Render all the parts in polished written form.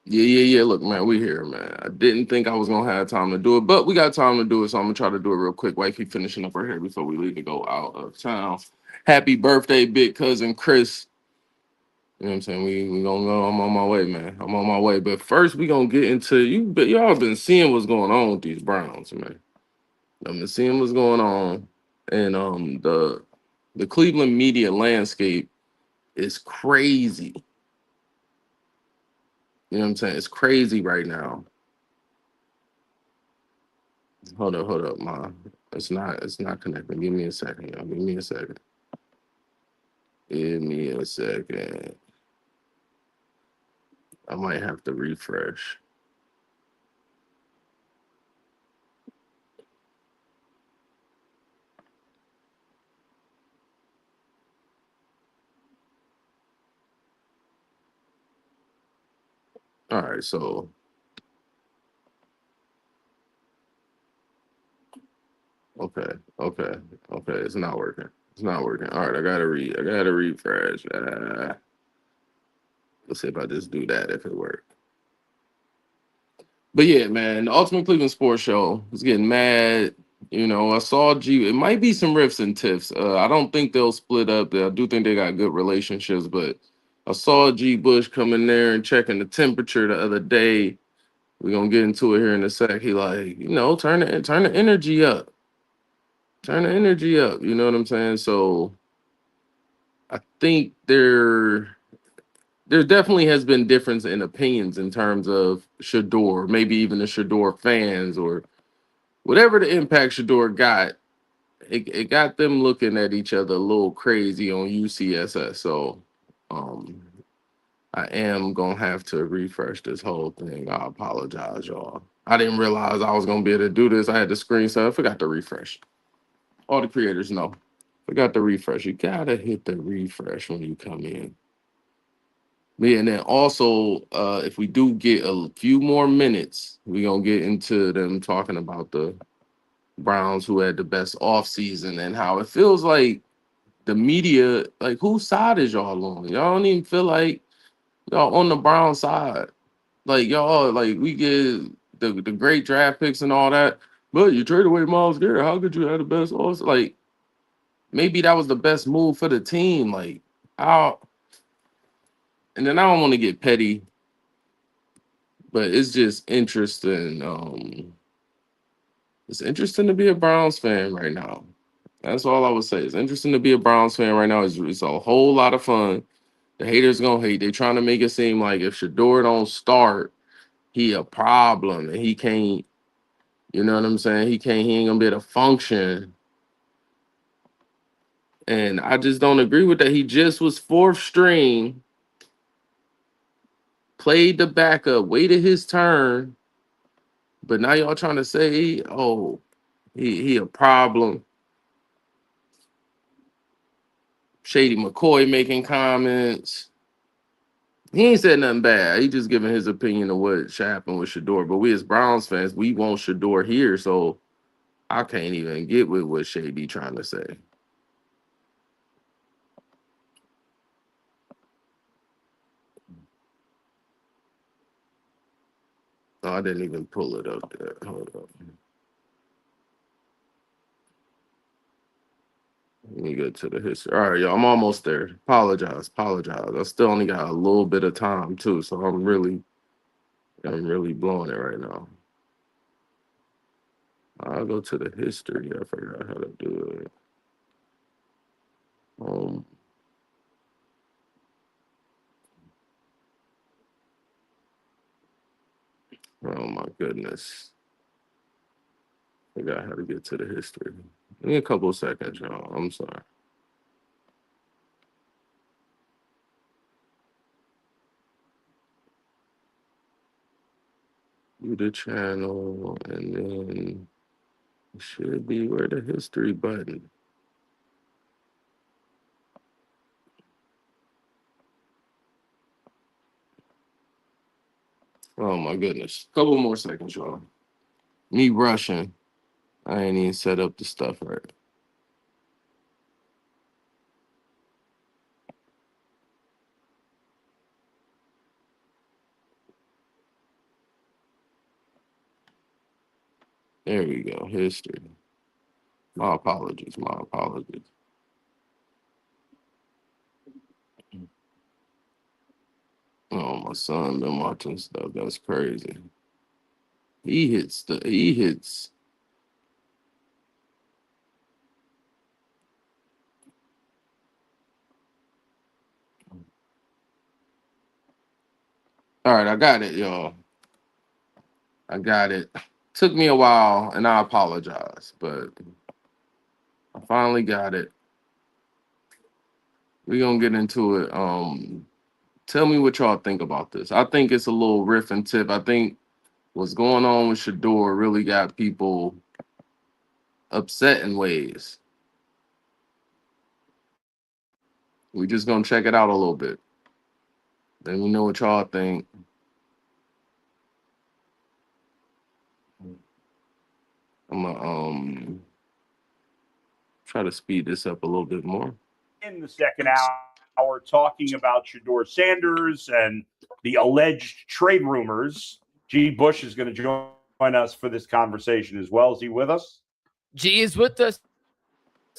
Yeah. Look, man, we here, man. I didn't think I was gonna have time to do it, but we got time to do it, so I'm gonna try to do it real quick. Wifey finishing up her hair before we leave to go out of town. Happy birthday, big cousin Chris. You know what I'm saying? We gonna go. I'm on my way, man. I'm on my way. But first, we gonna get into you. But y'all been seeing what's going on with these Browns, man. I've been seeing what's going on, and the Cleveland media landscape is crazy. You know what I'm saying? It's crazy right now. Hold up, ma. It's not connecting. Give me a second, y'all. Give me a second. Give me a second. I might have to refresh. All right, so okay, okay, okay. It's not working. It's not working. All right, I gotta refresh. Let's see if I just do that if it works. But yeah, man, the Ultimate Cleveland Sports Show is getting mad. You know, I saw G. It might be some rifts and tiffs. I don't think they'll split up. I do think they got good relationships, but I saw G. Bush come in there and checking the temperature the other day. We're gonna get into it here in a sec. He like, turn the energy up. Turn the energy up. You know what I'm saying? So I think there definitely has been difference in opinions in terms of Shedeur, maybe even the Shedeur fans or whatever the impact Shador got, it got them looking at each other a little crazy on UCSS. So um I am gonna have to refresh this whole thing. I apologize, y'all. I didn't realize I was gonna be able to do this. I had the screen so I forgot to refresh. All the creators know. Forgot to refresh. You gotta hit the refresh when you come in. Yeah, and then also, if we do get a few more minutes, we're gonna get into them talking about the Browns who had the best offseason and how it feels like the media, like whose side is y'all on? Y'all don't even feel like y'all on the Brown side. Like y'all, like we get the great draft picks and all that. But you trade away Miles Garrett. How could you have the best offseason? Like maybe that was the best move for the team. Like how and then I don't want to get petty, but it's just interesting. It's interesting to be a Browns fan right now. That's all I would say. It's interesting to be a Browns fan right now. It's a whole lot of fun. The haters gonna hate. They trying to make it seem like if Shador don't start, he a problem and he can't. You know what I'm saying? He can't. He ain't gonna be able to function. And I just don't agree with that. He just was fourth string, played the backup, waited his turn, but now y'all trying to say, oh, he a problem. Shady McCoy making comments. He ain't said nothing bad. He just giving his opinion of what should happen with Shador. But we as Browns fans, we want Shador here, so I can't even get with what Shady trying to say. No, I didn't even pull it up there. Hold up. Let me get to the history. All right, y'all. I'm almost there. Apologize. I still only got a little bit of time too, so I'm really blowing it right now. I'll go to the history. I forgot how to do it. Um, oh my goodness. Forgot how to get to the history. Give me a couple of seconds, y'all. I'm sorry. Do the channel, and then it should be where the history button. Oh my goodness. Couple more seconds, y'all. Me rushing. I ain't even set up the stuff right. There we go. History. My apologies. My apologies. Oh, my son been watching stuff. That's crazy. He hits. All right, I got it, y'all. I got it. Took me a while, and I apologize, but I finally got it. We're gonna get into it. Tell me what y'all think about this. I think it's a little riff and tip. I think what's going on with Shedeur really got people upset in ways. We just gonna check it out a little bit. Then we know what y'all think. I'm gonna try to speed this up a little bit more. In the second hour, talking about Shedeur Sanders and the alleged trade rumors. G. Bush is going to join us for this conversation as well. Is he with us? G is with us.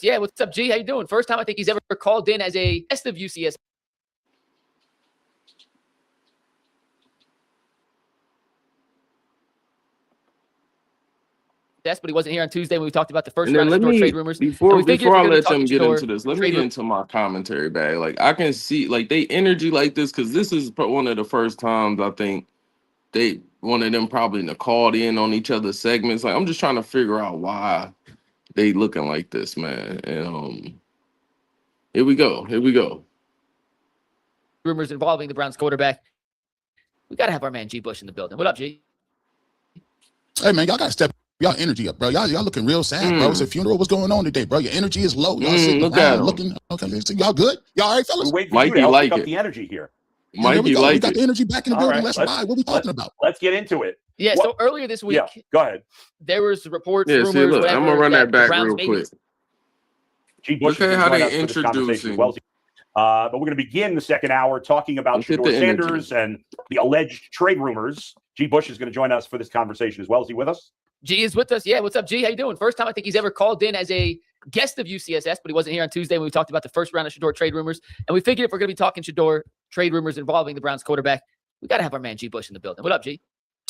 Yeah, what's up, G? How you doing? First time I think he's ever called in as a guest of UCS. But he wasn't here on Tuesday when we talked about the first round of Shedeur trade rumors. Before I let them get into this, let me get into my commentary bag. Like, I can see, like, they energy like this, because this is one of the first times I think one of them probably called in on each other's segments. Like, I'm just trying to figure out why they looking like this, man. And here we go. Rumors involving the Browns quarterback. We got to have our man G. Bush in the building. What up, G? Hey, man, y'all got to step y'all energy up, bro. Y'all looking real sad, bro. It's a funeral. What's going on today, bro? Your energy is low. Y'all sitting around looking. Okay, y'all good? Y'all all right, fellas? Wait for you to help pick up the energy here. Mikey, we got the energy back in the building. Let's ride. What are we talking about? Let's get into it. Yeah, so earlier this week, go ahead. There was reports, yeah, rumors, see, look, whatever. I'm going to run that back real quick. G. Bush look at how they introducing. Well, but we're going to begin the second hour talking about Shedeur Sanders and the alleged trade rumors. G. Bush is going to join us for this conversation as well. Is he with us? G is with us. Yeah, what's up, G? How you doing? First time I think he's ever called in as a guest of UCSS, but he wasn't here on Tuesday when we talked about the first round of Shedeur trade rumors. And we figured if we're going to be talking Shedeur trade rumors involving the Browns quarterback, we got to have our man G. Bush in the building. What up, G?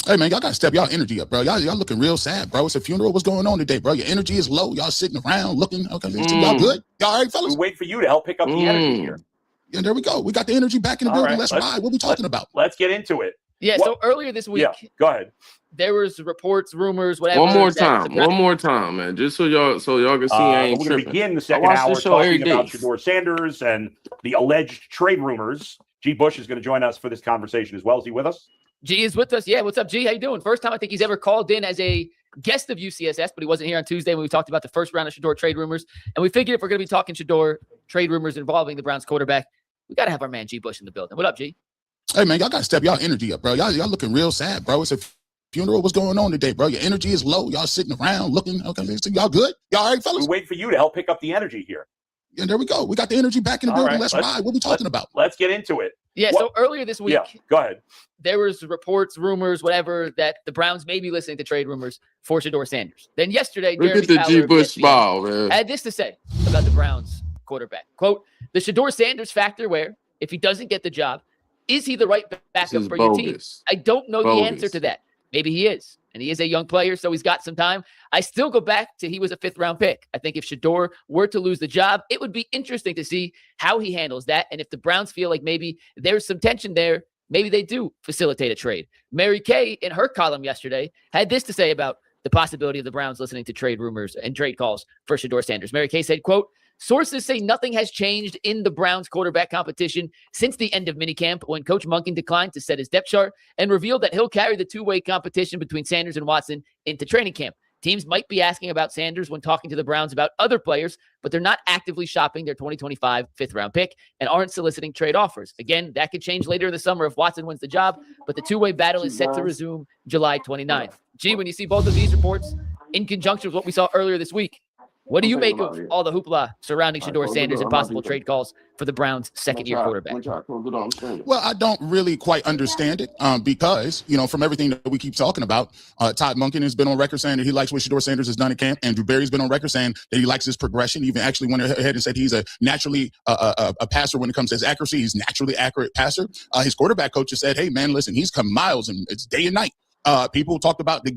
Hey, man, y'all got to step y'all energy up, bro. Y'all looking real sad, bro. It's a funeral. What's going on today, bro? Your energy is low. Y'all sitting around looking. Okay, y'all good? Y'all all right, fellas? We wait for you to help pick up the energy here. Yeah, there we go. We got the energy back in the building. Let's ride. What are we talking about? Let's get into it. Yeah, so earlier this week, go ahead. There was reports, rumors, whatever. One more time, man. Just so y'all can see I ain't we're tripping. We're going to begin the second hour talking about Shedeur Sanders and the alleged trade rumors. G. Bush is going to join us for this conversation as well. Is he with us? G is with us. Yeah, what's up, G? How you doing? First time I think he's ever called in as a guest of UCSS, but he wasn't here on Tuesday when we talked about the first round of Shedeur trade rumors. And we figured if we're going to be talking Shedeur trade rumors involving the Browns quarterback, we got to have our man G. Bush in the building. What up, G? Hey, man, y'all got to step y'all energy up, bro. Y'all looking real sad, bro. It's a funeral. What's going on today, bro? Your energy is low. Y'all sitting around looking. Okay, y'all good? Y'all all right, fellas? We wait for you to help pick up the energy here. Yeah, there we go. We got the energy back in the building. Let's ride. What are we talking about? Let's get into it. Yeah, so earlier this week, go ahead. There was reports, rumors, whatever, that the Browns may be listening to trade rumors for Shedeur Sanders. Then yesterday, look at the G. Bush smile, man. Had this to say about the Browns quarterback. Quote, the Shedeur Sanders factor where, if he doesn't get the job, is he the right backup for your team? I don't know the answer to that. Maybe he is. And he is a young player, so he's got some time. I still go back to he was a fifth-round pick. I think if Shedeur were to lose the job, it would be interesting to see how he handles that. And if the Browns feel like maybe there's some tension there, maybe they do facilitate a trade. Mary Kay, in her column yesterday, had this to say about the possibility of the Browns listening to trade rumors and trade calls for Shedeur Sanders. Mary Kay said, quote, sources say nothing has changed in the Browns quarterback competition since the end of minicamp when Coach Monken declined to set his depth chart and revealed that he'll carry the two-way competition between Sanders and Watson into training camp. Teams might be asking about Sanders when talking to the Browns about other players, but they're not actively shopping their 2025 fifth-round pick and aren't soliciting trade offers. Again, that could change later in the summer if Watson wins the job, but the two-way battle is set to resume July 29th. Gee, when you see both of these reports in conjunction with what we saw earlier this week, What do you make of all the hoopla surrounding Shedeur Sanders and possible trade calls for the Browns' second-year quarterback? Well, I don't really quite understand it because, from everything that we keep talking about, Todd Monken has been on record saying that he likes what Shedeur Sanders has done at camp. Andrew Berry's been on record saying that he likes his progression. He even actually went ahead and said he's a naturally a passer when it comes to his accuracy. He's naturally accurate passer. His quarterback coach has said, hey, man, listen, he's come miles and it's day and night. People talked about the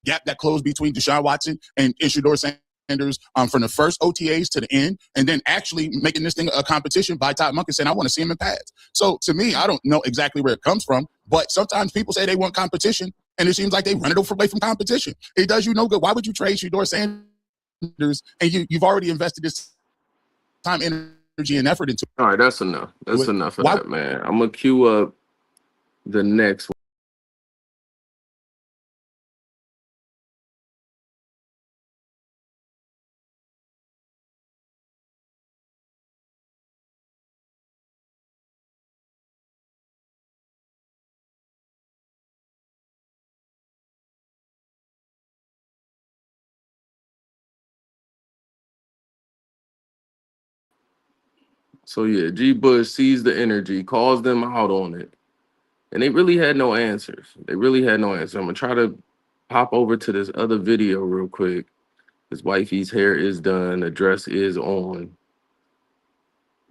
gap that closed between Deshaun Watson and Shedeur Sanders from the first OTAs to the end, and then actually making this thing a competition by Todd Monken saying, I want to see him in pads. So to me, I don't know exactly where it comes from, but sometimes people say they want competition, and it seems like they run it away from competition. It does you no good. Why would you trade Shedeur Sanders, and you've already invested this time, energy, and effort into it? All right, that's enough. That's enough of that, man. I'm going to queue up the next one. So, yeah, G. Bush sees the energy, calls them out on it, and they really had no answers. I'm going to try to pop over to this other video real quick. His wifey's hair is done. The dress is on.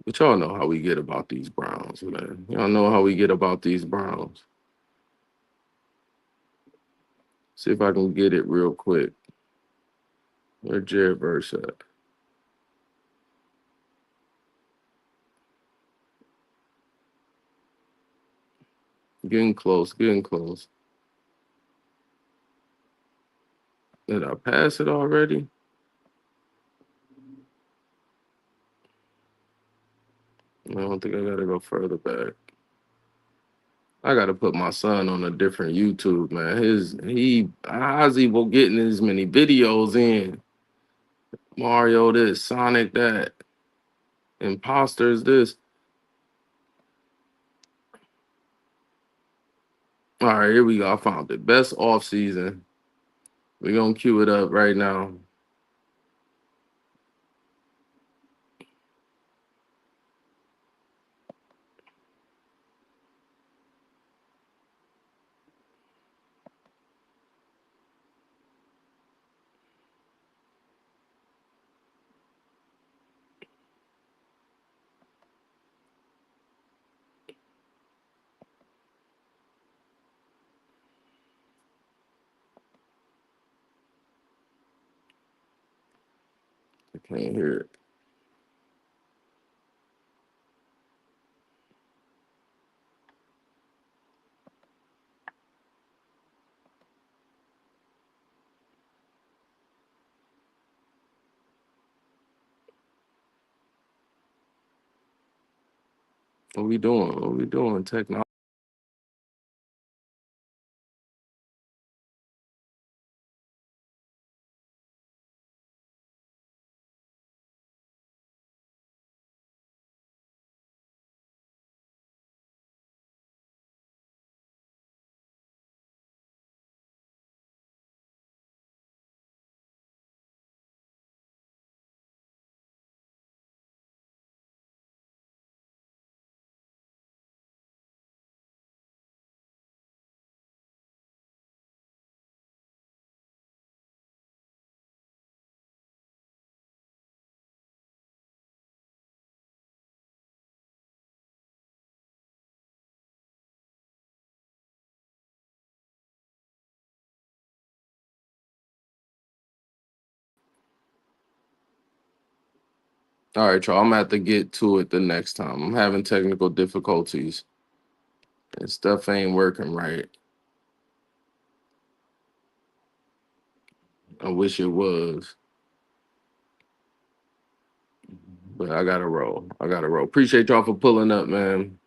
But y'all know how we get about these Browns, man. Y'all know how we get about these Browns. See if I can get it real quick. Where Jared Verse at? Getting close. Did I pass it already? I don't think I gotta go further back. I gotta put my son on a different YouTube, man. How's he getting as many videos in? Mario this, Sonic that, Imposters this. All right, here we go. I found it. Best off season. We're gonna cue it up right now. I can't hear it. What we doing? Technology. All right, y'all. I'm gonna have to get to it the next time. I'm having technical difficulties. And stuff ain't working right. I wish it was. But I gotta roll. Appreciate y'all for pulling up, man.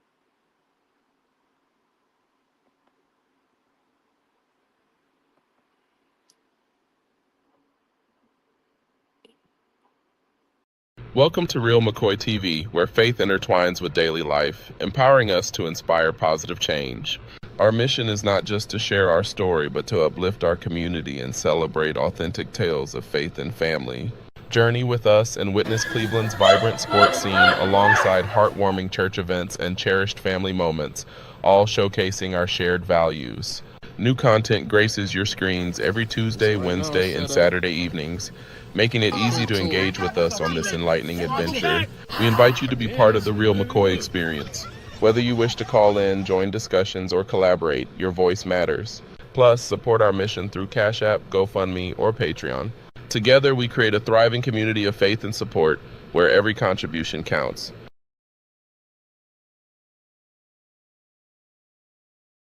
Welcome to Real McCoy TV, where faith intertwines with daily life, empowering us to inspire positive change. Our mission is not just to share our story, but to uplift our community and celebrate authentic tales of faith and family. Journey with us and witness Cleveland's vibrant sports scene alongside heartwarming church events and cherished family moments, all showcasing our shared values. New content graces your screens every Tuesday, Wednesday, and Saturday evenings, making it easy to engage with us on this enlightening adventure. We invite you to be part of the Real McCoy experience. Whether you wish to call in, join discussions, or collaborate, your voice matters. Plus, support our mission through Cash App, GoFundMe, or Patreon. Together, we create a thriving community of faith and support where every contribution counts.